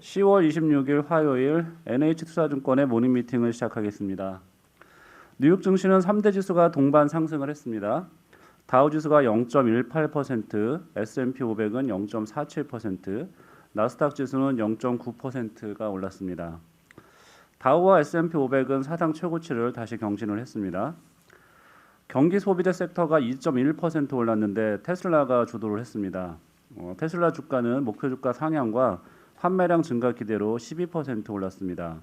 10월 26일 화요일 NH투자증권의 모닝 미팅을 시작하겠습니다. 뉴욕 증시는 3대 지수가 동반 상승을 했습니다. 다우 지수가 0.18%, S&P 500은 0.47%, 나스닥 지수는 0.9%가 올랐습니다. 다우와 S&P 500은 사상 최고치를 다시 경신을 했습니다. 경기 소비재 섹터가 2.1% 올랐는데 테슬라가 주도를 했습니다. 테슬라 주가는 목표 주가 상향과 판매량 증가 기대로 12% 올랐습니다.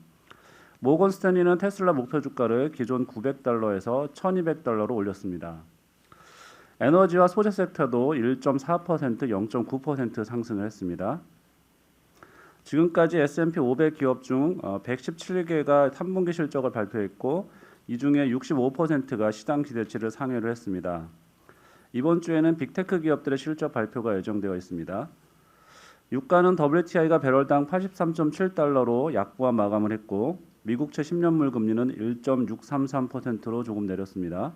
모건 스탠리는 테슬라 목표 주가를 기존 $900에서 $1200로 올렸습니다. 에너지와 소재 섹터도 1.4%, 0.9% 상승을 했습니다. 지금까지 S&P 500 기업 중 117개가 3분기 실적을 발표했고 이 중에 65%가 시장 기대치를 상회를 했습니다. 이번 주에는 빅테크 기업들의 실적 발표가 예정되어 있습니다. 유가는 WTI가 배럴당 83.7달러로 약보한 마감을 했고 미국채 10년물 금리는 1.633%로 조금 내렸습니다.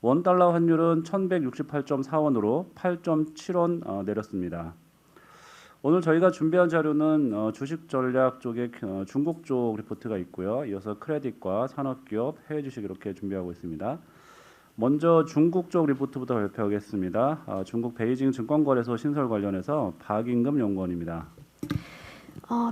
$1 환율은 1168.4원으로 8.7원 내렸습니다. 오늘 저희가 준비한 자료는 주식 전략 쪽에 중국 쪽 리포트가 있고요. 이어서 크레딧과 산업기업, 해외 주식 이렇게 준비하고 있습니다. 먼저 중국 쪽 리포트부터 발표하겠습니다. 중국 베이징 증권거래소 신설 관련해서 박임금 연구원입니다.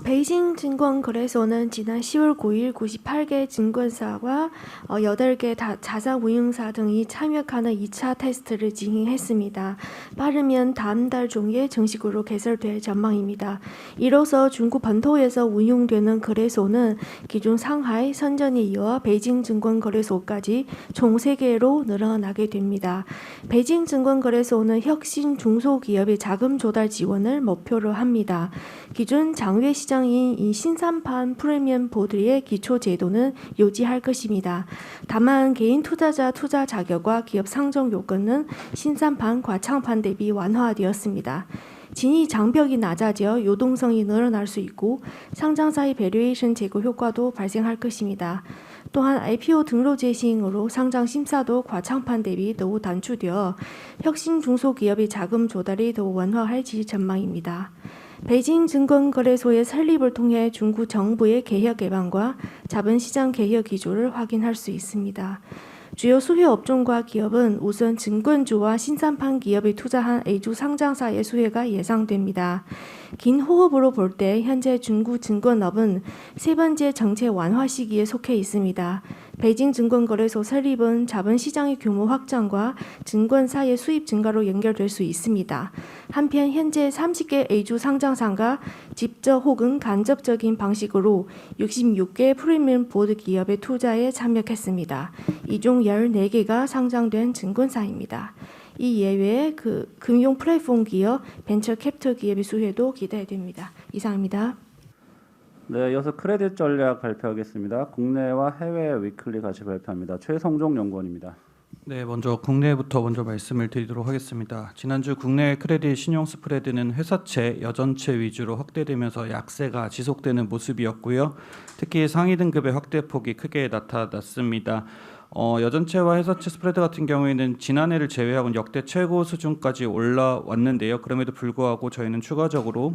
베이징 증권거래소는 지난 10월 9일 98개 증권사와 8개 자산운용사 등이 참여하는 2차 테스트를 진행했습니다. 빠르면 다음 달 중에 정식으로 개설될 전망입니다. 이로써 중국 본토에서 운용되는 거래소는 기존 상하이, 선전에 이어 베이징 증권거래소까지 총 3개로 늘어나게 됩니다. 베이징 증권거래소는 혁신 중소기업의 자금 조달 지원을 목표로 합니다. 기존 장외 시장인 이 신산판 프리미엄 보드의 기초 제도는 유지할 것입니다. 다만 개인 투자자 투자 자격과 기업 상정 요건은 신산판, 과창판 대비 완화되었습니다. 진입 장벽이 낮아져 유동성이 늘어날 수 있고 상장사의 배류에이션 제고 효과도 발생할 것입니다. 또한 IPO 등록제 시행으로 상장 심사도 과창판 대비 더욱 단축되어 혁신 중소기업의 자금 조달이 더욱 완화할 전망입니다. 베이징 증권거래소의 설립을 통해 중국 정부의 개혁 개방과 자본시장 개혁 기조를 확인할 수 있습니다. 주요 수혜 업종과 기업은 우선 증권주와 신산판 기업에 투자한 A주 상장사의 수혜가 예상됩니다. 긴 호흡으로 볼 때 현재 중국 증권업은 세 번째 정체 완화 시기에 속해 있습니다. 베이징 증권거래소 설립은 자본시장의 규모 확장과 증권사의 수입 증가로 연결될 수 있습니다. 한편 현재 30개 A주 상장사가 직접 혹은 간접적인 방식으로 66개 프리미엄 보드 기업의 투자에 참여했습니다. 이 중 14개가 상장된 증권사입니다. 이 예외에 금융 플랫폼 기업, 벤처 캐피털 기업의 수혜도 기대됩니다. 이상입니다. 네, 이어서 크레딧 전략 발표하겠습니다. 국내와 해외 위클리 같이 발표합니다. 최성종 연구원입니다. 네, 국내부터 말씀을 드리도록 하겠습니다. 지난주 국내 크레딧 신용 스프레드는 회사채, 여전채 위주로 확대되면서 약세가 지속되는 모습이었고요. 특히 상위 등급의 확대폭이 크게 나타났습니다. 여전채와 회사채 스프레드 같은 경우에는 지난해를 제외하고는 역대 최고 수준까지 올라왔는데요. 그럼에도 불구하고 저희는 추가적으로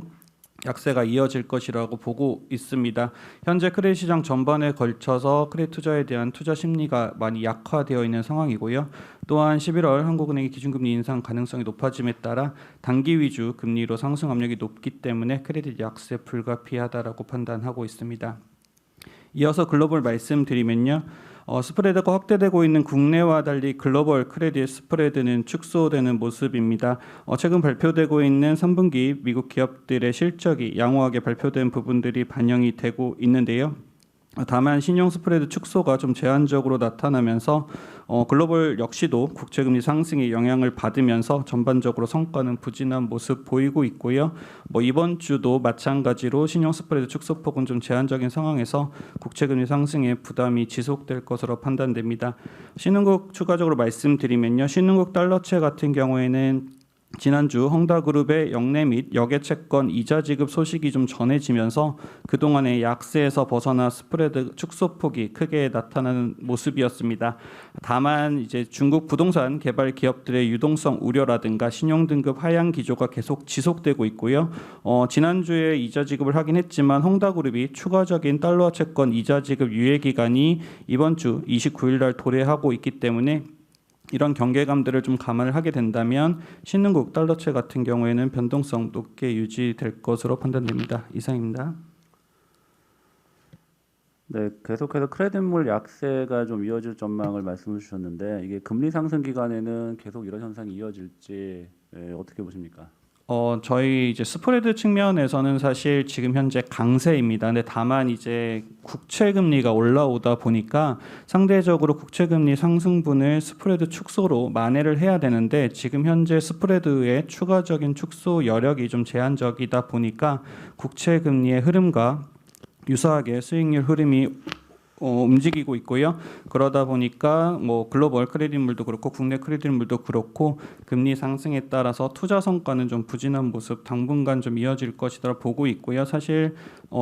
약세가 이어질 것이라고 보고 있습니다. 현재 크레딧 시장 전반에 걸쳐서 크레딧 투자에 대한 투자 심리가 많이 약화되어 있는 상황이고요. 또한 11월 한국은행의 기준금리 인상 가능성이 높아짐에 따라 단기 위주 금리로 상승 압력이 높기 때문에 크레딧 약세 불가피하다라고 판단하고 있습니다. 이어서 글로벌 말씀드리면요. 스프레드가 확대되고 있는 국내와 달리 글로벌 크레딧 스프레드는 축소되는 모습입니다. 최근 발표되고 있는 3분기 미국 기업들의 실적이 양호하게 발표된 부분들이 반영이 되고 있는데요. 다만 신용 스프레드 축소가 좀 제한적으로 나타나면서 글로벌 역시도 국채금리 상승의 영향을 받으면서 전반적으로 성과는 부진한 모습 보이고 있고요. 이번 주도 마찬가지로 신용 스프레드 축소폭은 좀 제한적인 상황에서 국채금리 상승의 부담이 지속될 것으로 판단됩니다. 신흥국 추가적으로 말씀드리면요. 신흥국 달러채 같은 경우에는 지난주 헝다그룹의 역내 및 역외 채권 이자 지급 소식이 좀 전해지면서 그동안의 약세에서 벗어나 스프레드 축소폭이 크게 나타나는 모습이었습니다. 다만 이제 중국 부동산 개발 기업들의 유동성 우려라든가 신용 등급 하향 기조가 계속 지속되고 있고요. 지난주에 이자 지급을 하긴 했지만 헝다그룹이 추가적인 달러 채권 이자 지급 유예 기간이 이번 주 29일 날 도래하고 있기 때문에 이런 경계감들을 좀 감안을 하게 된다면 신흥국 달러채 같은 경우에는 변동성 높게 유지될 것으로 판단됩니다. 이상입니다. 네, 계속해서 크레딧물 약세가 좀 이어질 전망을 말씀해 주셨는데 이게 금리 상승 기간에는 계속 이런 현상이 이어질지 어떻게 보십니까? 저희 이제 스프레드 측면에서는 사실 지금 현재 강세입니다. 근데 다만 이제 국채 금리가 올라오다 보니까 상대적으로 국채 금리 상승분을 스프레드 축소로 만회를 해야 되는데 지금 현재 스프레드의 추가적인 축소 여력이 좀 제한적이다 보니까 국채 금리의 흐름과 유사하게 수익률 흐름이 움직이고 있고요. 그러다 보니까 뭐 글로벌 크레딧물도 그렇고 국내 크레딧물도 그렇고 금리 상승에 따라서 투자 성과는 좀 부진한 모습 당분간 좀 이어질 것이라 보고 있고요. 사실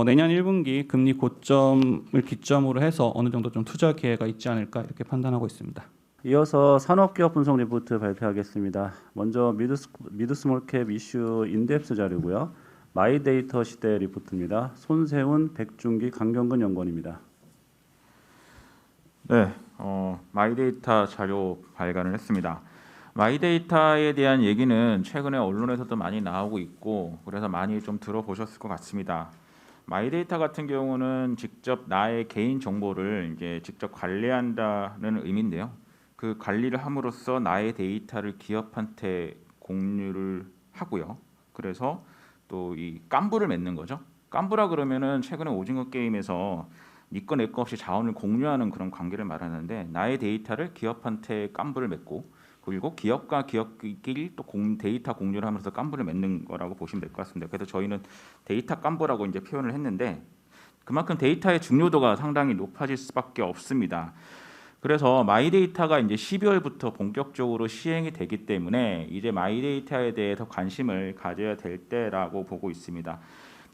내년 1분기 금리 고점을 기점으로 해서 어느 정도 좀 투자 기회가 있지 않을까 이렇게 판단하고 있습니다. 이어서 산업기업 분석 리포트 발표하겠습니다. 먼저 미드스몰캡 이슈 인덱스 자료고요. 마이데이터 시대 리포트입니다. 손세훈, 백중기, 강경근 연구원입니다. 네, 마이데이터 자료 발간을 했습니다. 마이데이터에 대한 얘기는 최근에 언론에서도 많이 나오고 있고 그래서 많이 좀 들어보셨을 것 같습니다. 마이데이터 같은 경우는 직접 나의 개인 정보를 이제 직접 관리한다는 의미인데요. 그 관리를 함으로써 나의 데이터를 기업한테 공유를 하고요. 그래서 또 이 깐부를 맺는 거죠. 깐부라 그러면은 최근에 오징어 게임에서 니꺼 내꺼 없이 자원을 공유하는 그런 관계를 말하는데 나의 데이터를 기업한테 깐부를 맺고 그리고 기업과 기업끼리 또 데이터 공유를 하면서 깐부를 맺는 거라고 보시면 될 것 같습니다. 그래서 저희는 데이터 깐부라고 이제 표현을 했는데 그만큼 데이터의 중요도가 상당히 높아질 수밖에 없습니다. 그래서 마이데이터가 이제 12월부터 본격적으로 시행이 되기 때문에 이제 마이데이터에 대해서 관심을 가져야 될 때라고 보고 있습니다.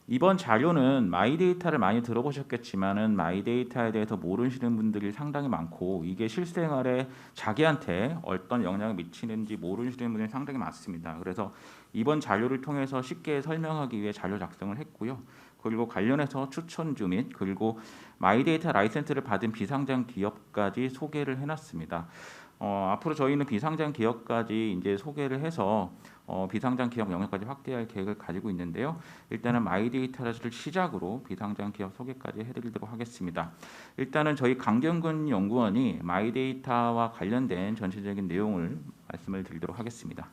이번 자료는 마이데이터를 많이 들어보셨겠지만은 마이데이터에 대해서 모르시는 분들이 상당히 많고 이게 실생활에 자기한테 어떤 영향을 미치는지 모르시는 분들이 상당히 많습니다. 그래서 이번 자료를 통해서 쉽게 설명하기 위해 자료 작성을 했고요. 그리고 관련해서 추천주 및 그리고 마이데이터 라이센스를 받은 비상장 기업까지 소개를 해놨습니다. 앞으로 저희는 비상장 기업까지 이제 소개를 해서 비상장 기업 영역까지 확대할 계획을 가지고 있는데요. 일단은 마이데이터를 시작으로 비상장 기업 소개까지 해드리도록 하겠습니다. 일단은 저희 강경근 연구원이 마이데이터와 관련된 전체적인 내용을 말씀을 드리도록 하겠습니다.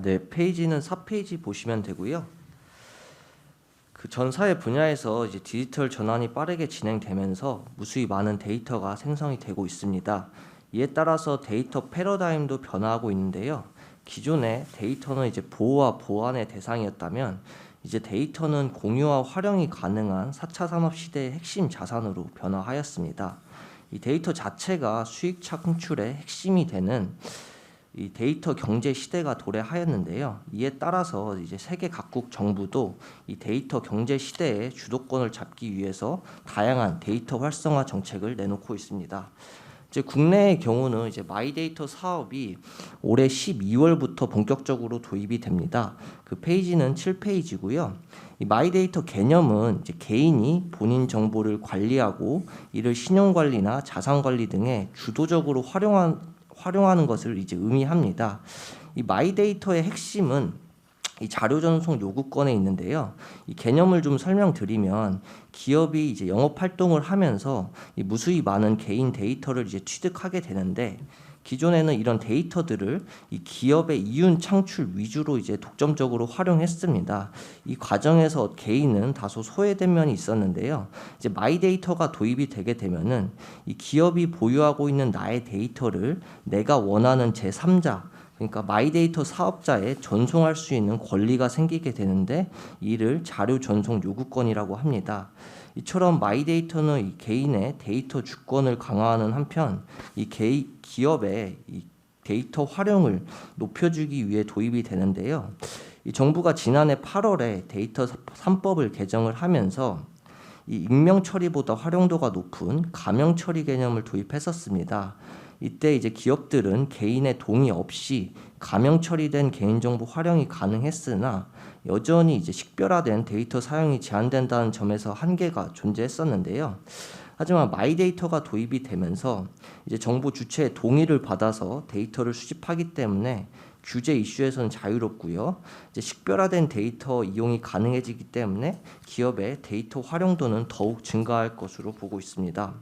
네, 페이지는 4페이지 보시면 되고요. 그 전사의 분야에서 이제 디지털 전환이 빠르게 진행되면서 무수히 많은 데이터가 생성이 되고 있습니다. 이에 따라서 데이터 패러다임도 변화하고 있는데요. 기존에 데이터는 이제 보호와 보안의 대상이었다면 이제 데이터는 공유와 활용이 가능한 4차 산업 시대의 핵심 자산으로 변화하였습니다. 이 데이터 자체가 수익 창출의 핵심이 되는 이 데이터 경제 시대가 도래하였는데요. 이에 따라서 이제 세계 각국 정부도 이 데이터 경제 시대의 주도권을 잡기 위해서 다양한 데이터 활성화 정책을 내놓고 있습니다. 이제 국내의 경우는 이제 마이데이터 사업이 올해 12월부터 본격적으로 도입이 됩니다. 그 페이지는 7페이지고요. 이 마이데이터 개념은 이제 개인이 본인 정보를 관리하고 이를 신용관리나 자산관리 등에 주도적으로 활용하는 것을 이제 의미합니다. 이 마이데이터의 핵심은 이 자료 전송 요구권에 있는데요. 이 개념을 좀 설명드리면 기업이 이제 영업 활동을 하면서 이 무수히 많은 개인 데이터를 이제 취득하게 되는데 기존에는 이런 데이터들을 이 기업의 이윤 창출 위주로 이제 독점적으로 활용했습니다. 이 과정에서 개인은 다소 소외된 면이 있었는데요. 이제 마이데이터가 도입이 되게 되면은 이 기업이 보유하고 있는 나의 데이터를 내가 원하는 제3자 그러니까 마이데이터 사업자에 전송할 수 있는 권리가 생기게 되는데 이를 자료 전송 요구권이라고 합니다. 이처럼 마이데이터는 이 개인의 데이터 주권을 강화하는 한편 이 기업의 이 데이터 활용을 높여주기 위해 도입이 되는데요. 이 정부가 지난해 8월에 데이터 3법을 개정을 하면서 이 익명 처리보다 활용도가 높은 가명 처리 개념을 도입했었습니다. 이때 이제 기업들은 개인의 동의 없이 가명 처리된 개인정보 활용이 가능했으나 여전히 이제 식별화된 데이터 사용이 제한된다는 점에서 한계가 존재했었는데요. 하지만 마이데이터가 도입이 되면서 이제 정부 주체의 동의를 받아서 데이터를 수집하기 때문에 규제 이슈에서는 자유롭고요. 이제 식별화된 데이터 이용이 가능해지기 때문에 기업의 데이터 활용도는 더욱 증가할 것으로 보고 있습니다.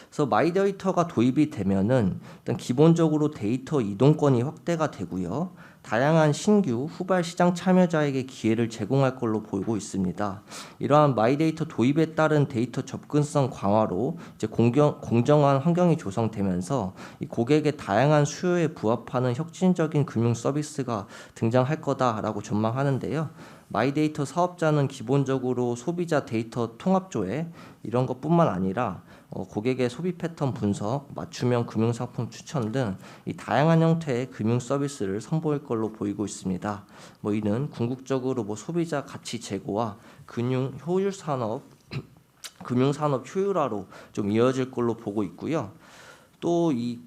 그래서 마이데이터가 도입이 되면은 일단 기본적으로 데이터 이동권이 확대가 되고요. 다양한 신규 후발 시장 참여자에게 기회를 제공할 걸로 보이고 있습니다. 이러한 마이데이터 도입에 따른 데이터 접근성 강화로 이제 공정한 환경이 조성되면서 이 고객의 다양한 수요에 부합하는 혁신적인 금융 서비스가 등장할 거다라고 전망하는데요. 마이데이터 사업자는 기본적으로 소비자 데이터 통합조회 이런 것뿐만 아니라 고객의 소비 패턴 분석, 맞춤형 금융상품 추천 등 이 다양한 형태의 금융 서비스를 선보일 걸로 보이고 있습니다. 이는 궁극적으로 소비자 가치 제고와 금융 산업 효율화로 좀 이어질 걸로 보고 있고요. 또 이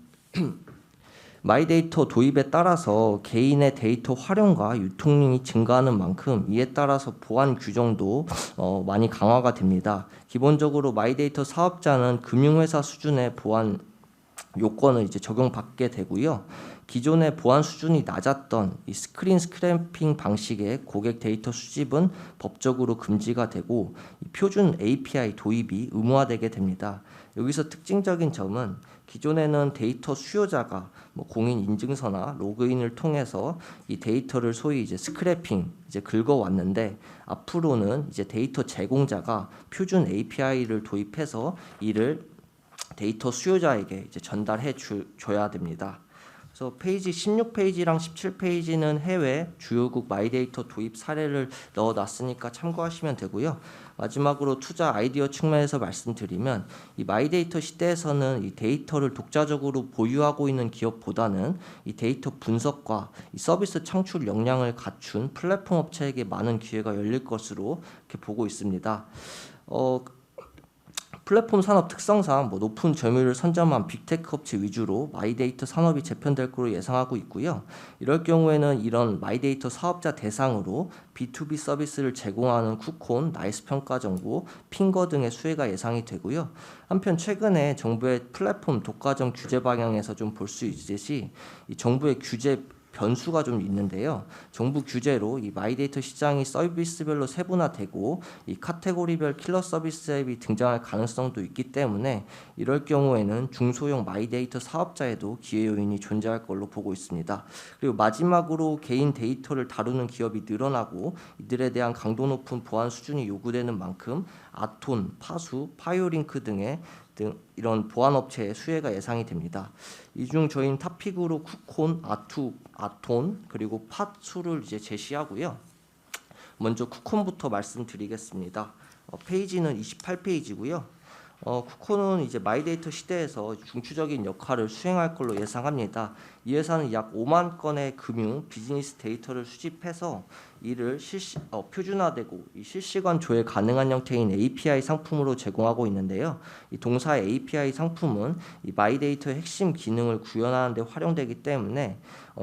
마이데이터 도입에 따라서 개인의 데이터 활용과 유통량이 증가하는 만큼 이에 따라서 보안 규정도 많이 강화가 됩니다. 기본적으로 마이데이터 사업자는 금융회사 수준의 보안 요건을 이제 적용받게 되고요. 기존의 보안 수준이 낮았던 이 스크린 스크래핑 방식의 고객 데이터 수집은 법적으로 금지가 되고 이 표준 API 도입이 의무화되게 됩니다. 여기서 특징적인 점은 기존에는 데이터 수요자가 공인 인증서나 로그인을 통해서 이 데이터를 소위 이제 스크래핑 이제 긁어왔는데 앞으로는 이제 데이터 제공자가 표준 API를 도입해서 이를 데이터 수요자에게 이제 전달해 줘야 됩니다. 그래서 페이지 16페이지랑 17페이지는 해외 주요국 마이데이터 도입 사례를 넣어놨으니까 참고하시면 되고요. 마지막으로 투자 아이디어 측면에서 말씀드리면 이 마이데이터 시대에서는 이 데이터를 독자적으로 보유하고 있는 기업보다는 이 데이터 분석과 이 서비스 창출 역량을 갖춘 플랫폼 업체에게 많은 기회가 열릴 것으로 이렇게 보고 있습니다. 플랫폼 산업 특성상 높은 점유율을 선점한 빅테크 업체 위주로 마이데이터 산업이 재편될 것으로 예상하고 있고요. 이럴 경우에는 이런 마이데이터 사업자 대상으로 B2B 서비스를 제공하는 쿠콘, 나이스평가정보, 핑거 등의 수혜가 예상이 되고요. 한편 최근에 정부의 플랫폼 독과점 규제 방향에서 좀 볼 수 있듯이 이 정부의 규제 변수가 좀 있는데요. 정부 규제로 이 마이데이터 시장이 서비스별로 세분화되고 이 카테고리별 킬러 서비스 앱이 등장할 가능성도 있기 때문에 이럴 경우에는 중소형 마이데이터 사업자에도 기회 요인이 존재할 걸로 보고 있습니다. 그리고 마지막으로 개인 데이터를 다루는 기업이 늘어나고 이들에 대한 강도 높은 보안 수준이 요구되는 만큼 아톤, 파수, 파이오링크 등의 이런 보안 업체의 수혜가 예상이 됩니다. 이 중 저희는 탑픽으로 쿠콘, 아톤 그리고 파수를 이제 제시하고요. 먼저 쿠콘부터 말씀드리겠습니다. 페이지는 28페이지고요. 쿠콘은 이제 마이데이터 시대에서 중추적인 역할을 수행할 걸로 예상합니다. 이 회사는 약 5만 건의 금융 비즈니스 데이터를 수집해서 이를 표준화되고 이 실시간 조회 가능한 형태인 API 상품으로 제공하고 있는데요. 이 동사의 API 상품은 이 마이데이터의 핵심 기능을 구현하는 데 활용되기 때문에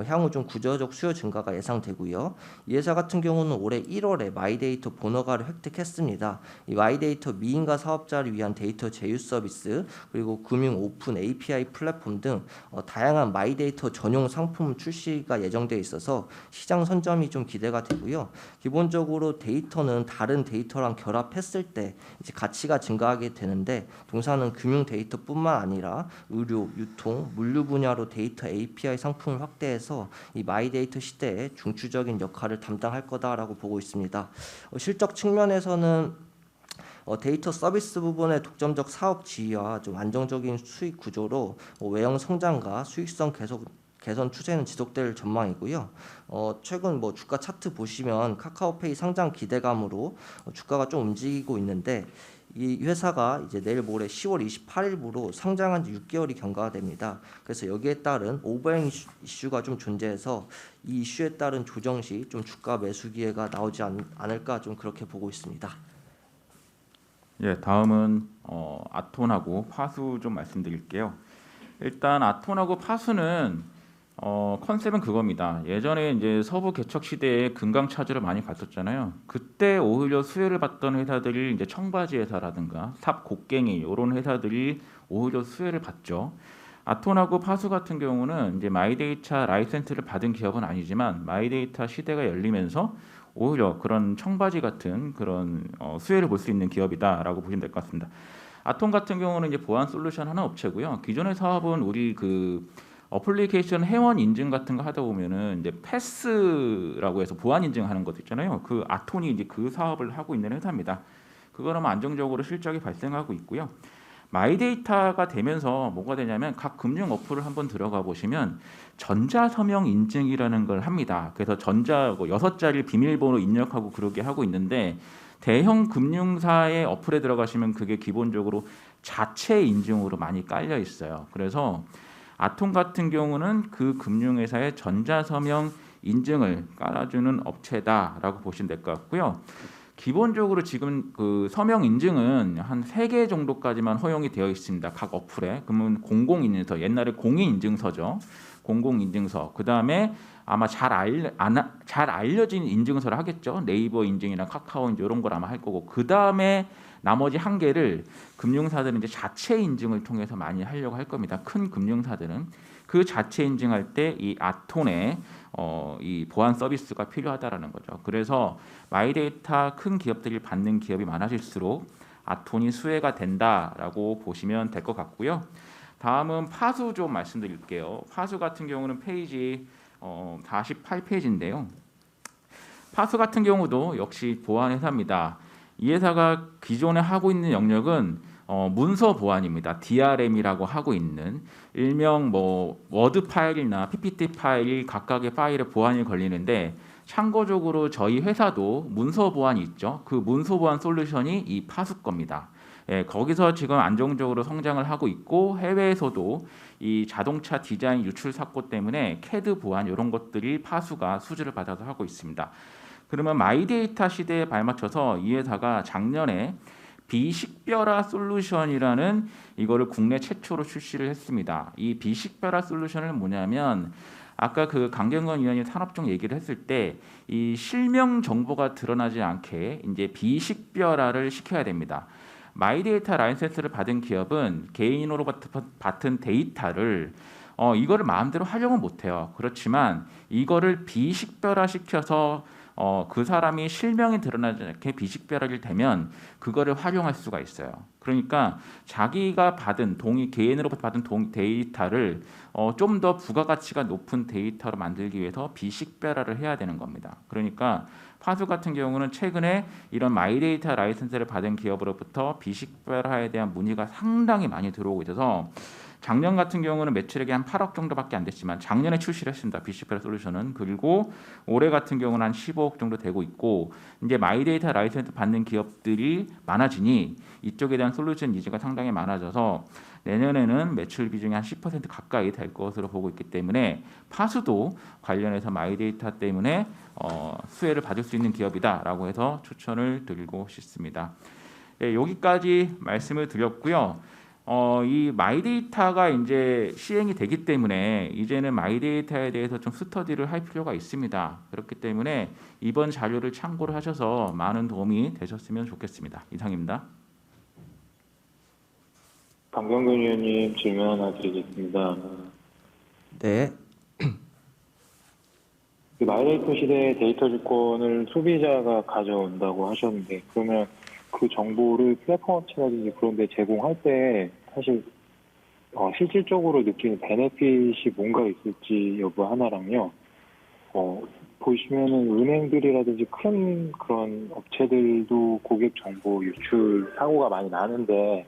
향후 좀 구조적 수요 증가가 예상되고요. 이 회사 같은 경우는 올해 1월에 마이데이터 본허가를 획득했습니다. 이 마이데이터 미인가 사업자를 위한 데이터 제휴 서비스 그리고 금융 오픈 API 플랫폼 등 다양한 마이데이터 전용 상품 출시가 예정되어 있어서 시장 선점이 좀 기대가 되고요. 기본적으로 데이터는 다른 데이터랑 결합했을 때 이제 가치가 증가하게 되는데 동사는 금융 데이터뿐만 아니라 의료, 유통, 물류 분야로 데이터 API 상품을 확대해서 이 마이데이터 시대에 중추적인 역할을 담당할 거다라고 보고 있습니다. 실적 측면에서는 데이터 서비스 부분의 독점적 사업 지위와 좀 안정적인 수익 구조로 외형 성장과 수익성 개선 추세는 지속될 전망이고요. 최근 뭐 주가 차트 보시면 카카오페이 상장 기대감으로 주가가 좀 움직이고 있는데 이 회사가 이제 내일 모레 10월 28일부로 상장한 지 6개월이 경과가 됩니다. 그래서 여기에 따른 오버행 이슈가 좀 존재해서 이 이슈에 따른 조정 시 좀 주가 매수 기회가 나오지 않을까 좀 그렇게 보고 있습니다. 예, 다음은 아톤하고 파수 좀 말씀드릴게요. 일단 아톤하고 파수는 컨셉은 그겁니다. 예전에 이제 서부 개척 시대에 금강 차주를 많이 갔었잖아요. 그때 오히려 수혜를 받던 회사들이 이제 청바지 회사라든가 삽 곡괭이 이런 회사들이 오히려 수혜를 받죠. 아톤하고 파수 같은 경우는 이제 마이데이터 라이센스를 받은 기업은 아니지만 마이데이터 시대가 열리면서 오히려 그런 청바지 같은 그런 수혜를 볼 수 있는 기업이다라고 보시면 될 것 같습니다. 아톤 같은 경우는 이제 보안 솔루션 하나 업체고요. 기존의 사업은 우리 그 어플리케이션 회원 인증 같은 거 하다 보면은 이제 패스라고 해서 보안 인증하는 것도 있잖아요. 그 아톤이 이제 그 사업을 하고 있는 회사입니다. 그거는 안정적으로 실적이 발생하고 있고요. 마이데이터가 되면서 뭐가 되냐면 각 금융 어플을 한번 들어가 보시면 전자서명 인증이라는 걸 합니다. 그래서 전자 6자리 비밀번호 입력하고 그러게 하고 있는데 대형 금융사의 어플에 들어가시면 그게 기본적으로 자체 인증으로 많이 깔려 있어요. 그래서 아톤 같은 경우는 그 금융회사의 전자서명 인증을 깔아주는 업체다라고 보시면 될 것 같고요. 기본적으로 지금 그 서명 인증은 한 3개 정도까지만 허용이 되어 있습니다. 각 어플에. 그러면 공공인증서, 옛날에 공인인증서죠. 공공인증서. 그다음에 아마 잘 알려진 인증서를 하겠죠. 네이버 인증이나 카카오 인증 이런 걸 아마 할 거고. 그다음에 나머지 1개를 금융사들은 이제 자체 인증을 통해서 많이 하려고 할 겁니다. 큰 금융사들은 그 자체 인증할 때 이 아톤의 이 보안 서비스가 필요하다라는 거죠. 그래서 마이데이터 큰 기업들이 받는 기업이 많아질수록 아톤이 수혜가 된다라고 보시면 될 것 같고요. 다음은 파수 좀 말씀드릴게요. 파수 같은 경우는 페이지 48페이지인데요. 파수 같은 경우도 역시 보안 회사입니다. 이 회사가 기존에 하고 있는 영역은 문서 보안입니다. DRM이라고 하고 있는 일명 뭐 워드 파일이나 PPT 파일 각각의 파일에 보안이 걸리는데 참고적으로 저희 회사도 문서 보안이 있죠. 그 문서 보안 솔루션이 이 파수 겁니다. 예, 거기서 지금 안정적으로 성장을 하고 있고 해외에서도 이 자동차 디자인 유출 사고 때문에 CAD 보안 이런 것들이 파수가 수주를 받아서 하고 있습니다. 그러면 마이데이터 시대에 발맞춰서 이 회사가 작년에 비식별화 솔루션이라는 이거를 국내 최초로 출시를 했습니다. 이 비식별화 솔루션은 뭐냐면 아까 그 강경건 위원이 산업종 얘기를 했을 때 이 실명 정보가 드러나지 않게 이제 비식별화를 시켜야 됩니다. 마이데이터 라이센스를 받은 기업은 개인으로 받은 데이터를 이거를 마음대로 활용은 못해요. 그렇지만 이거를 비식별화 시켜서 그 사람이 실명이 드러나지 않게 비식별화를 되면 그거를 활용할 수가 있어요. 그러니까 자기가 받은 개인으로부터 받은 데이터를 좀 더 부가가치가 높은 데이터로 만들기 위해서 비식별화를 해야 되는 겁니다. 그러니까 파수 같은 경우는 최근에 이런 마이데이터 라이센스를 받은 기업으로부터 비식별화에 대한 문의가 상당히 많이 들어오고 있어서 작년 같은 경우는 매출액이 한 8억 정도밖에 안 됐지만 작년에 출시를 했습니다. 비식별화 솔루션은. 그리고 올해 같은 경우는 한 15억 정도 되고 있고 이제 마이데이터 라이센스 받는 기업들이 많아지니 이쪽에 대한 솔루션 니즈가 상당히 많아져서 내년에는 매출 비중이 한 10% 가까이 될 것으로 보고 있기 때문에 파수도 관련해서 마이데이터 때문에 수혜를 받을 수 있는 기업이다라고 해서 추천을 드리고 싶습니다. 예, 여기까지 말씀을 드렸고요. 이 마이데이터가 이제 시행이 되기 때문에 이제는 마이데이터에 대해서 좀 스터디를 할 필요가 있습니다. 그렇기 때문에 이번 자료를 참고를 하셔서 많은 도움이 되셨으면 좋겠습니다. 이상입니다. 강경근 의원님 질문 하나 드리겠습니다. 네. 그 마이데이터 시대의 데이터 주권을 소비자가 가져온다고 하셨는데 그러면 그 정보를 플랫폼 업체라든지 그런 데 제공할 때 사실 실질적으로 느끼는 베네핏이 뭔가 있을지 여부 하나랑요. 보시면은 은행들이라든지 큰 그런 업체들도 고객 정보 유출 사고가 많이 나는데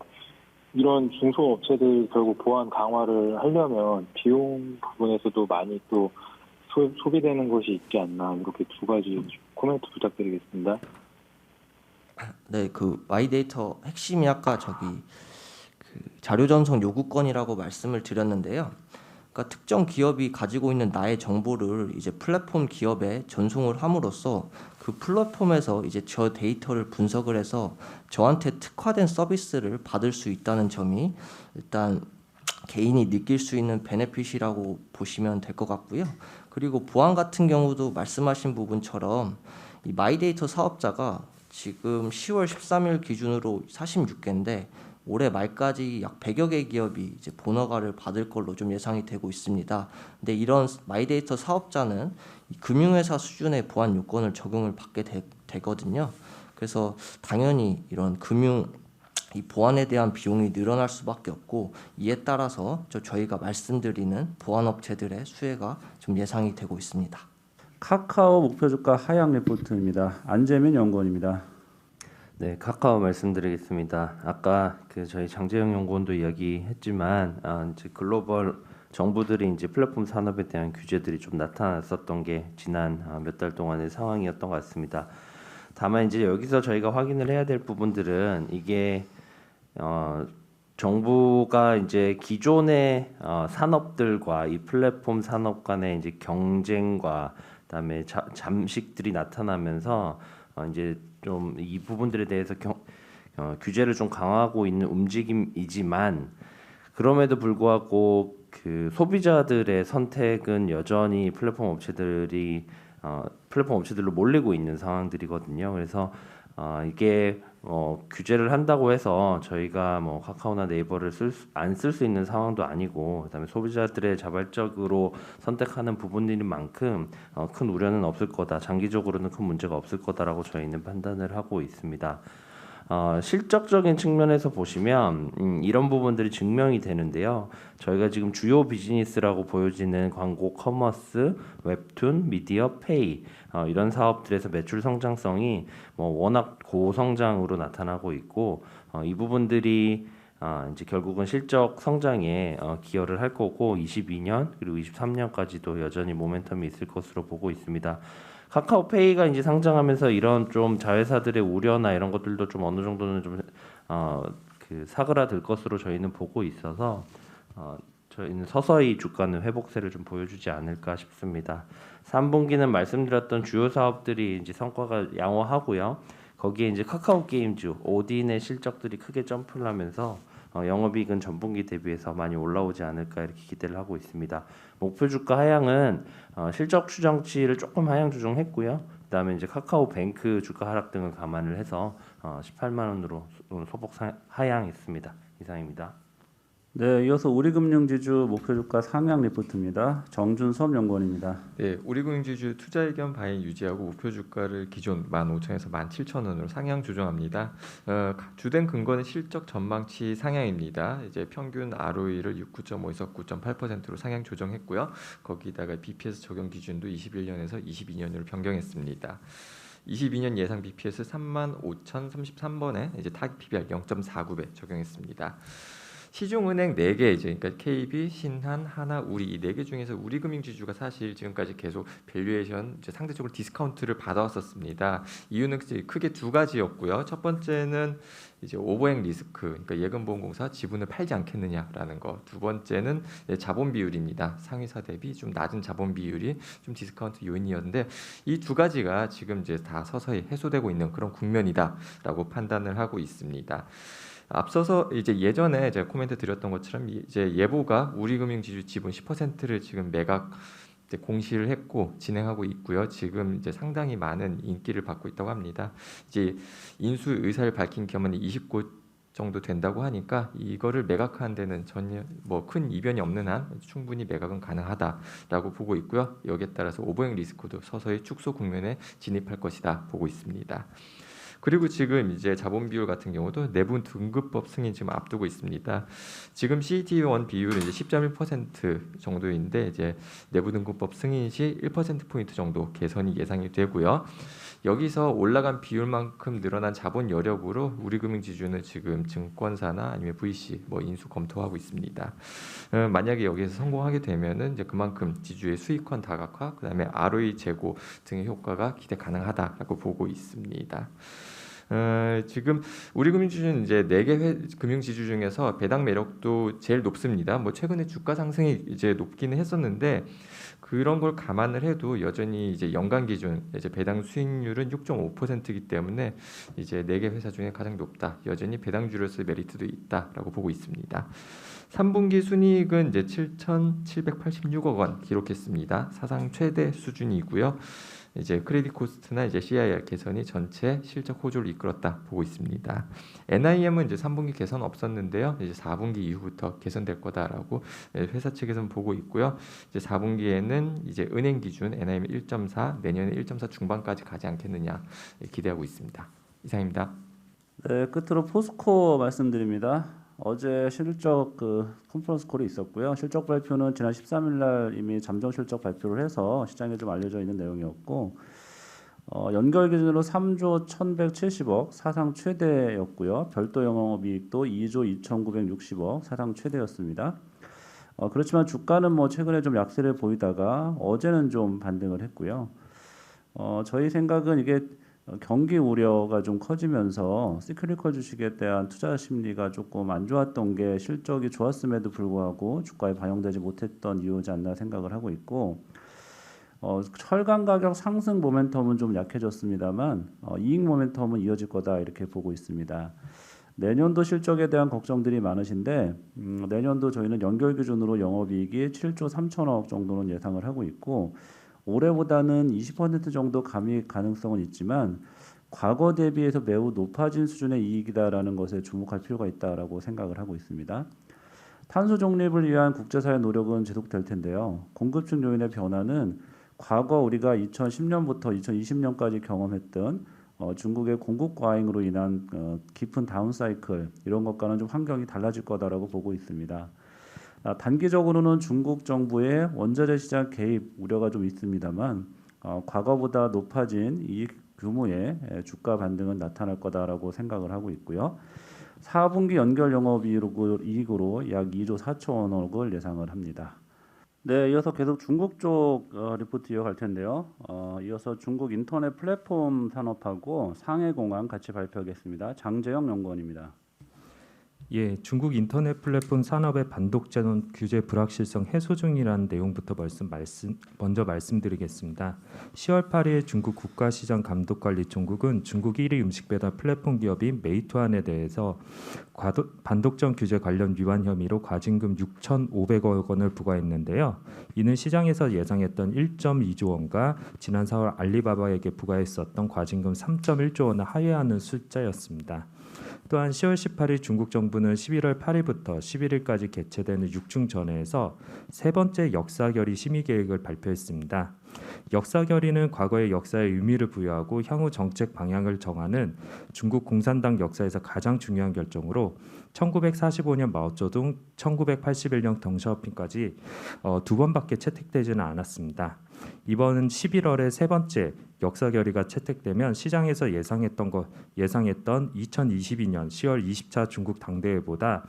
이런 중소업체들 결국 보안 강화를 하려면 비용 부분에서도 많이 또 소비되는 것이 있지 않나, 이렇게 두 가지 코멘트 부탁드리겠습니다. 네, 그 마이데이터 핵심이 아까 그 자료 전송 요구권이라고 말씀을 드렸는데요. 그러니까 특정 기업이 가지고 있는 나의 정보를 이제 플랫폼 기업에 전송을 함으로써 그 플랫폼에서 이제 저 데이터를 분석을 해서 저한테 특화된 서비스를 받을 수 있다는 점이 일단 개인이 느낄 수 있는 베네핏이라고 보시면 될 것 같고요. 그리고 보안 같은 경우도 말씀하신 부분처럼 이 마이데이터 사업자가 지금 10월 13일 기준으로 46개인데 올해 말까지 약 100여 개 기업이 이제 본허가를 받을 걸로 좀 예상이 되고 있습니다. 근데 이런 마이데이터 사업자는 이 금융회사 수준의 보안 요건을 적용을 받게 되거든요. 그래서 당연히 이런 이 보안에 대한 비용이 늘어날 수밖에 없고, 이에 따라서 저희가 말씀드리는 보안업체들의 수혜가 좀 예상이 되고 있습니다. 카카오 목표 주가 하향 리포트입니다. 안재민 연구원입니다. 네, 카카오 말씀드리겠습니다. 아까 저희 장재영 연구원도 이야기했지만 이제 글로벌 정부들이 이제 플랫폼 산업에 대한 규제들이 좀 나타났었던 게 지난 몇 달 동안의 상황이었던 것 같습니다. 다만 이제 여기서 저희가 확인을 해야 될 부분들은 이게 정부가 이제 기존의 산업들과 이 플랫폼 산업 간의 이제 경쟁과 그다음에 잠식들이 나타나면서 이제 좀 이 부분들에 대해서 규제를 좀 강화하고 있는 움직임이지만, 그럼에도 불구하고 그 소비자들의 선택은 여전히 플랫폼 업체들로 몰리고 있는 상황들이거든요. 그래서 이게 규제를 한다고 해서 저희가 카카오나 네이버를 안 쓸 수 있는 상황도 아니고, 그다음에 소비자들의 자발적으로 선택하는 부분인 만큼 큰 우려는 없을 거다, 장기적으로는 큰 문제가 없을 거다라고 저희는 판단을 하고 있습니다. 실적적인 측면에서 보시면 이런 부분들이 증명이 되는데요. 저희가 지금 주요 비즈니스라고 보여지는 광고, 커머스, 웹툰, 미디어, 페이 이런 사업들에서 매출 성장성이 워낙 고성장으로 나타나고 있고, 이 부분들이 이제 결국은 실적 성장에 기여를 할 거고, 22년 그리고 23년까지도 여전히 모멘텀이 있을 것으로 보고 있습니다. 카카오페이가 이제 상장하면서 이런 좀 자회사들의 우려나 이런 것들도 좀 어느 정도는 좀 사그라들 것으로 저희는 보고 있어서 저희는 서서히 주가는 회복세를 좀 보여주지 않을까 싶습니다. 3분기는 말씀드렸던 주요 사업들이 이제 성과가 양호하고요. 거기에 이제 카카오 게임즈, 오딘의 실적들이 크게 점프를 하면서 영업이익은 전분기 대비해서 많이 올라오지 않을까 이렇게 기대를 하고 있습니다. 목표 주가 하향은 실적 추정치를 조금 하향 조정했고요. 그다음에 이제 카카오뱅크 주가 하락 등을 감안을 해서 18만 원으로 소폭 하향했습니다. 이상입니다. 네, 이어서 우리금융지주 목표 주가 상향 리포트입니다. 정준섭 연구원입니다. 네, 우리금융지주 투자 의견 바행 유지하고 목표 주가를 기존 15,000에서 17,000원으로 상향 조정합니다. 주된 근거는 실적 전망치 상향입니다. 이제 평균 ROE를 9.5에서 9.8%로 상향 조정했고요. 거기다가 BPS 적용 기준도 21년에서 22년으로 변경했습니다. 22년 예상 BPS 35,033번에 이제 타깃 PBR 0.49배 적용했습니다. 시중은행 4개 이제 그러니까 KB, 신한, 하나, 우리 이 4개 중에서 우리금융지주가 사실 지금까지 계속 밸류에이션 이제 상대적으로 디스카운트를 받아왔었습니다. 이유는 크게 두 가지였고요. 첫 번째는 이제 오버행 리스크, 그러니까 예금보험공사 지분을 팔지 않겠느냐라는 거. 두 번째는 자본 비율입니다. 상위사 대비 좀 낮은 자본 비율이 좀 디스카운트 요인이었는데, 이 두 가지가 지금 이제 다 서서히 해소되고 있는 그런 국면이다라고 판단을 하고 있습니다. 앞서서 이제 예전에 제가 코멘트 드렸던 것처럼 이제 예보가 우리금융지주 지분 10%를 지금 매각 이제 공시를 했고 진행하고 있고요. 지금 이제 상당히 많은 인기를 받고 있다고 합니다. 이제 인수 의사를 밝힌 기업은 20곳 정도 된다고 하니까 이거를 매각하는 데는 전혀 큰 이변이 없는 한 충분히 매각은 가능하다라고 보고 있고요. 여기에 따라서 오버행 리스크도 서서히 축소 국면에 진입할 것이다 보고 있습니다. 그리고 지금 이제 자본 비율 같은 경우도 내부 등급법 승인 지금 앞두고 있습니다. 지금 CET1 비율은 이제 10.1% 정도인데 이제 내부 등급법 승인 시 1% 포인트 정도 개선이 예상이 되고요. 여기서 올라간 비율만큼 늘어난 자본 여력으로 우리금융지주는 지금 증권사나 아니면 VC 뭐 인수 검토하고 있습니다. 만약에 여기에서 성공하게 되면은 이제 그만큼 지주의 수익권 다각화, 그다음에 ROE 제고 등의 효과가 기대 가능하다라고 보고 있습니다. 지금 우리금융지주는 이제 4개 금융지주 중에서 배당 매력도 제일 높습니다. 뭐 최근에 주가 상승이 이제 높기는 했었는데 그런 걸 감안을 해도 여전히 이제 연간 기준 이제 배당 수익률은 6.5%이기 때문에 이제 4개 회사 중에 가장 높다. 여전히 배당주로서의 메리트도 있다라고 보고 있습니다. 3분기 순이익은 이제 7,786억 원 기록했습니다. 사상 최대 수준이고요. 이제 크레딧 코스트나 이제 CIR 개선이 전체 실적 호조를 이끌었다 보고 있습니다. NIM은 이제 3분기 개선 없었는데요. 이제 4분기 이후부터 개선될 거다라고 회사 측에서는 보고 있고요. 이제 4분기에는 이제 은행 기준 NIM 1.4, 내년에 1.4 중반까지 가지 않겠느냐 기대하고 있습니다. 이상입니다. 네, 끝으로 포스코 말씀드립니다. 어제 실적 컨퍼런스 콜이 있었고요. 실적 발표는 지난 13일 날 이미 잠정 실적 발표를 해서 시장에 좀 알려져 있는 내용이었고 연결 기준으로 3조 1,170억 사상 최대였고요. 별도 영업이익도 2조 2,960억 사상 최대였습니다. 그렇지만 주가는 뭐 최근에 좀 약세를 보이다가 어제는 좀 반등을 했고요. 저희 생각은 이게 경기 우려가 좀 커지면서 시크리컬 주식에 대한 투자 심리가 조금 안 좋았던 게 실적이 좋았음에도 불구하고 주가에 반영되지 못했던 이유지 않나 생각을 하고 있고 철강 가격 상승 모멘텀은 좀 약해졌습니다만 이익 모멘텀은 이어질 거다 이렇게 보고 있습니다. 내년도 실적에 대한 걱정들이 많으신데 내년도 저희는 연결 기준으로 영업이익이 7조 3천억 정도는 예상을 하고 있고 올해보다는 20% 정도 감익 가능성은 있지만 과거 대비해서 매우 높아진 수준의 이익이다라는 것에 주목할 필요가 있다라고 생각을 하고 있습니다. 탄소 중립을 위한 국제사회 노력은 지속될 텐데요. 공급층 요인의 변화는 과거 우리가 2010년부터 2020년까지 경험했던 중국의 공급 과잉으로 인한 깊은 다운 사이클 이런 것과는 좀 환경이 달라질 거다라고 보고 있습니다. 단기적으로는 중국 정부의 원자재 시장 개입 우려가 좀 있습니다만 과거보다 높아진 이익 규모의 주가 반등은 나타날 거다라고 생각을 하고 있고요. 4분기 연결 영업이익으로 약 2조 4천억을 예상을 합니다. 네, 이어서 계속 중국 쪽 리포트 이어갈 텐데요. 이어서 중국 인터넷 플랫폼 산업하고 상해공항 같이 발표하겠습니다. 장재영 연구원입니다. 예, 중국 인터넷 플랫폼 산업의 반독점 규제 불확실성 해소 중이라는 내용부터 먼저 말씀드리겠습니다. 10월 8일 중국 국가시장감독관리총국은 중국 1위 음식 배달 플랫폼 기업인 메이투안에 대해서 반독점 규제 관련 위반 혐의로 과징금 6,500억 원을 부과했는데요. 이는 시장에서 예상했던 1.2조 원과 지난 4월 알리바바에게 부과했었던 과징금 3.1조 원을 하회하는 숫자였습니다. 또한 10월 18일 중국 정부는 11월 8일부터 11일까지 개최되는 6중 전회에서 세 번째 역사결의 심의 계획을 발표했습니다. 역사결의는 과거의 역사에 의미를 부여하고 향후 정책 방향을 정하는 중국 공산당 역사에서 가장 중요한 결정으로 1945년 마오쩌둥, 1981년 덩샤오핑까지 두 번밖에 채택되지는 않았습니다. 이번 11월에 세 번째 역사결의가 채택되면 시장에서 예상했던 2022년 10월 20차 중국 당대회보다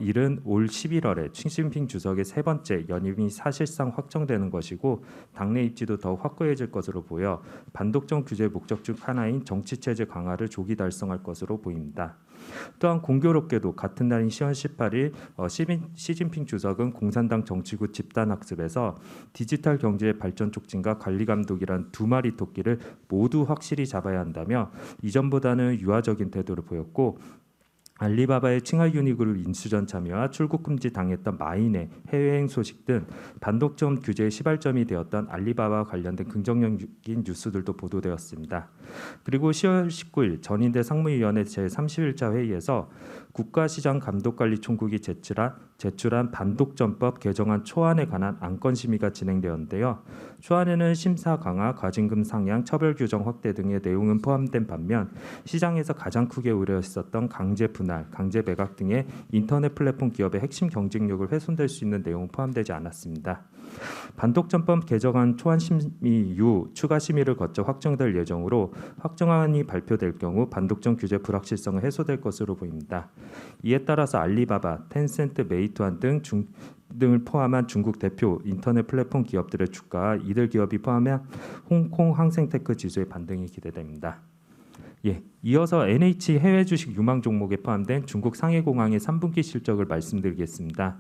이른 올 11월에 시진핑 주석의 세 번째 연임이 사실상 확정되는 것이고 당내 입지도 더욱 확고해질 것으로 보여 반독점 규제 목적 중 하나인 정치체제 강화를 조기 달성할 것으로 보입니다. 또한 공교롭게도 같은 날인 10월 18일 시진핑 주석은 공산당 정치구 집단학습에서 디지털 경제의 발전 촉진과 관리 감독이란 두 마리 토끼를 모두 확실히 잡아야 한다며 이전보다는 유화적인 태도를 보였고 알리바바의 칭하이유니그룹 인수전 참여와 출국 금지 당했던 마인의 해외여행 소식 등 반독점 규제의 시발점이 되었던 알리바바와 관련된 긍정적인 뉴스들도 보도되었습니다. 그리고 10월 19일 전인대 상무위원회 제31차 회의에서 국가시장감독관리총국이 제출한 제출한 반독점법 개정안 초안에 관한 안건 심의가 진행되었는데요. 초안에는 심사 강화, 과징금 상향, 처벌 규정 확대 등의 내용은 포함된 반면 시장에서 가장 크게 우려했었던 강제 분할, 강제 매각 등의 인터넷 플랫폼 기업의 핵심 경쟁력을 훼손될 수 있는 내용은 포함되지 않았습니다. 반독점법 개정안 초안 심의 이후 추가 심의를 거쳐 확정될 예정으로 확정안이 발표될 경우 반독점 규제 불확실성은 해소될 것으로 보입니다. 이에 따라서 알리바바, 텐센트, 메이투안 등을 포함한 중국 대표 인터넷 플랫폼 기업들의 주가와 이들 기업이 포함한 홍콩 항생테크 지수의 반등이 기대됩니다. 이어서 NH 해외 주식 유망 종목에 포함된 중국 상해공항의 3분기 실적을 말씀드리겠습니다.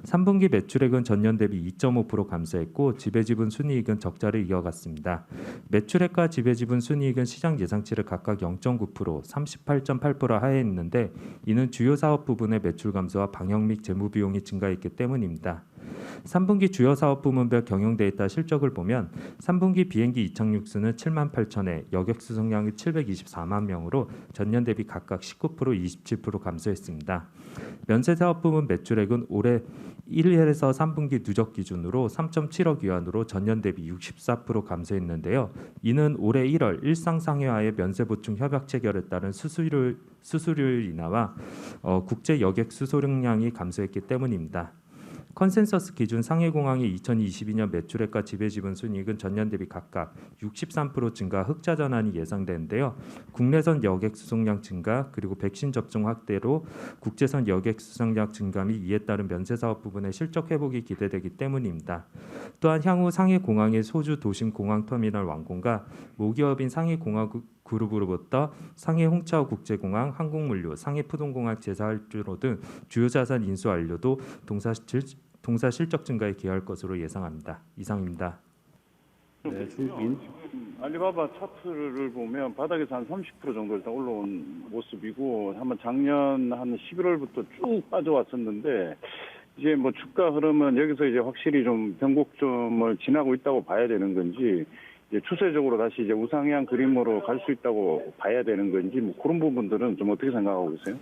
3분기 매출액은 전년 대비 2.5% 감소했고 지배지분 순이익은 적자를 이어갔습니다. 매출액과 지배지분 순이익은 시장 예상치를 각각 0.9%, 38.8% 하회했는데 이는 주요 사업 부분의 매출 감소와 방역 및 재무 비용이 증가했기 때문입니다. 3분기 주요 사업 부문별 경영 데이터 실적을 보면 3분기 비행기 이착륙 수는 7만 8천회, 여객 수송량이 724만 명으로 전년 대비 각각 19%, 27% 감소했습니다. 면세 사업 부문 매출액은 올해 1일에서 3분기 누적 기준으로 3.7억 위안으로 전년 대비 64% 감소했는데요. 이는 올해 1월 일상상해와의 면세 보충 협약 체결에 따른 수수료율 인하와 국제 여객 수소량량이 감소했기 때문입니다. 컨센서스 기준 상해공항의 2022년 매출액과 지배지분 순이익은 전년 대비 각각 63% 증가, 흑자 전환이 예상되는데요. 국내선 여객 수송량 증가 그리고 백신 접종 확대로 국제선 여객 수송량 증가 및 이에 따른 면세 사업 부분의 실적 회복이 기대되기 때문입니다. 또한 향후 상해공항의 소주 도심 공항 터미널 완공과 모기업인 상해공항 그룹으로부터 상해 홍차오 국제공항, 항공물류, 상해 푸동공항 재사활주로 등 주요 자산 인수 완료도 동사 실적 증가에 기여할 것으로 예상합니다. 이상입니다. 네, 알리바바 차트를 보면 바닥에서 한 30% 정도 일단 올라온 모습이고 한번 작년 한 11월부터 쭉 빠져왔었는데 이제 뭐 주가 흐름은 여기서 이제 확실히 좀 변곡점을 지나고 있다고 봐야 되는 건지 이제 추세적으로 다시 이제 우상향 그림으로 갈 수 있다고 봐야 되는 건지 뭐 그런 부분들은 좀 어떻게 생각하고 계세요?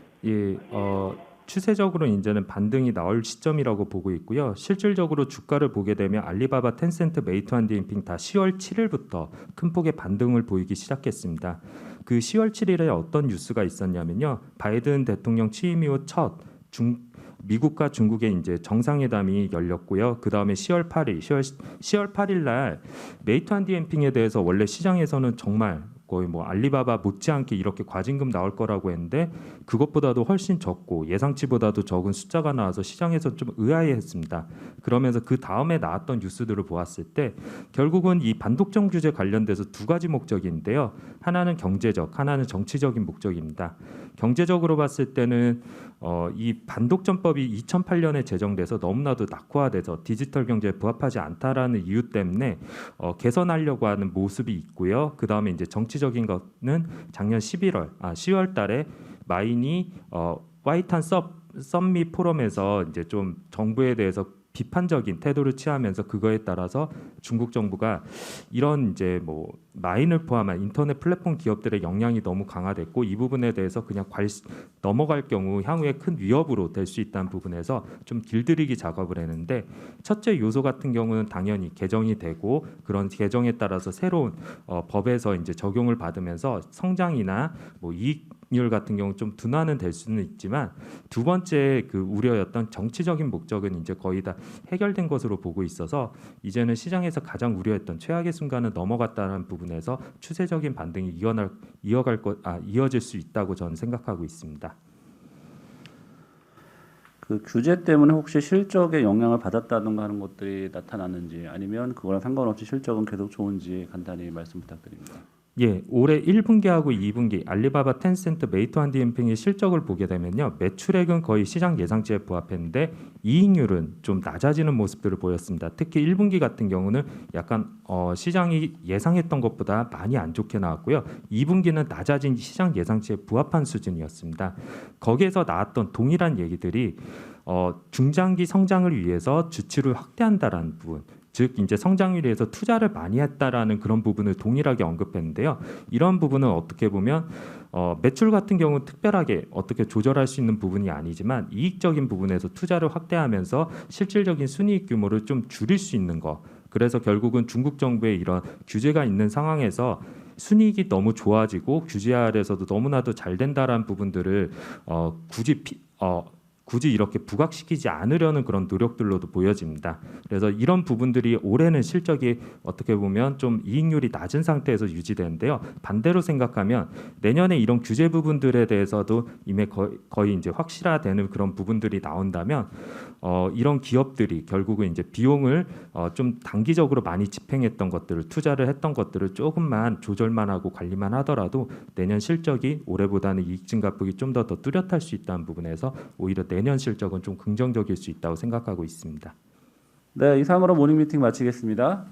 추세적으로 이제는 반등이 나올 시점이라고 보고 있고요. 실질적으로 주가를 보게 되면 알리바바, 텐센트, 메이투안 디엠핑 다 10월 7일부터 큰 폭의 반등을 보이기 시작했습니다. 그 10월 7일에 어떤 뉴스가 있었냐면요. 바이든 대통령 취임 이후 첫 미국과 중국의 이제 정상회담이 열렸고요. 그 다음에 10월 8일 날 메이투안 디엠핑에 대해서 원래 시장에서는 정말 거의 뭐 알리바바 못지않게 이렇게 과징금 나올 거라고 했는데 그것보다도 훨씬 적고 예상치보다도 적은 숫자가 나와서 시장에서 좀 의아해했습니다. 그러면서 그 다음에 나왔던 뉴스들을 보았을 때 결국은 이 반독점 규제 관련돼서 두 가지 목적인데요. 하나는 경제적, 하나는 정치적인 목적입니다. 경제적으로 봤을 때는 이 반독점법이 2008년에 제정돼서 너무나도 낙후화돼서 디지털 경제에 부합하지 않다라는 이유 때문에 개선하려고 하는 모습이 있고요. 그 다음에 이제 정치적인 거는 작년 10월 달에 마인이 화이탄 썸밋 포럼에서 이제 좀 정부에 대해서 비판적인 태도를 취하면서 그거에 따라서 중국 정부가 이런 이제 뭐 마인을 포함한 인터넷 플랫폼 기업들의 역량이 너무 강화됐고 이 부분에 대해서 그냥 넘어갈 경우 향후에 큰 위협으로 될 수 있다는 부분에서 좀 길들이기 작업을 했는데 첫째 요소 같은 경우는 당연히 개정이 되고 그런 개정에 따라서 새로운 법에서 이제 적용을 받으면서 성장이나 뭐 이익률 같은 경우 좀 둔화는 될 수는 있지만 두 번째 그 우려였던 정치적인 목적은 이제 거의 다 해결된 것으로 보고 있어서 이제는 시장에서 가장 우려했던 최악의 순간은 넘어갔다는 부분에서 추세적인 반등이 이어질 수 있다고 저는 생각하고 있습니다. 그 규제 때문에 혹시 실적에 영향을 받았다든가 하는 것들이 나타났는지 아니면 그거랑 상관없이 실적은 계속 좋은지 간단히 말씀 부탁드립니다. 올해 1분기하고 2분기 알리바바, 텐센트, 메이투안 디엠핑의 실적을 보게 되면요. 매출액은 거의 시장 예상치에 부합했는데 이익률은 좀 낮아지는 모습들을 보였습니다. 특히 1분기 같은 경우는 약간 시장이 예상했던 것보다 많이 안 좋게 나왔고요. 2분기는 낮아진 시장 예상치에 부합한 수준이었습니다. 거기에서 나왔던 동일한 얘기들이 중장기 성장을 위해서 주출을 확대한다라는 부분 즉 이제 성장률에 의해서 투자를 많이 했다라는 그런 부분을 동일하게 언급했는데요. 이런 부분은 어떻게 보면 매출 같은 경우 특별하게 어떻게 조절할 수 있는 부분이 아니지만 이익적인 부분에서 투자를 확대하면서 실질적인 순이익 규모를 좀 줄일 수 있는 거. 그래서 결국은 중국 정부의 이런 규제가 있는 상황에서 순이익이 너무 좋아지고 규제 아래에서도 너무나도 잘 된다라는 부분들을 굳이 이렇게 부각시키지 않으려는 그런 노력들로도 보여집니다. 그래서 이런 부분들이 올해는 실적이 어떻게 보면 좀 이익률이 낮은 상태에서 유지되는데요. 반대로 생각하면 내년에 이런 규제 부분들에 대해서도 이미 거의 이제 확실화되는 그런 부분들이 나온다면 이런 기업들이 결국은 이제 비용을 좀 단기적으로 많이 집행했던 것들을 투자를 했던 것들을 조금만 조절만 하고 관리만 하더라도 내년 실적이 올해보다는 이익 증가폭이 좀 더 뚜렷할 수 있다는 부분에서 오히려 내년 실적은 좀 긍정적일 수 있다고 생각하고 있습니다. 네, 이상으로 모닝 미팅 마치겠습니다.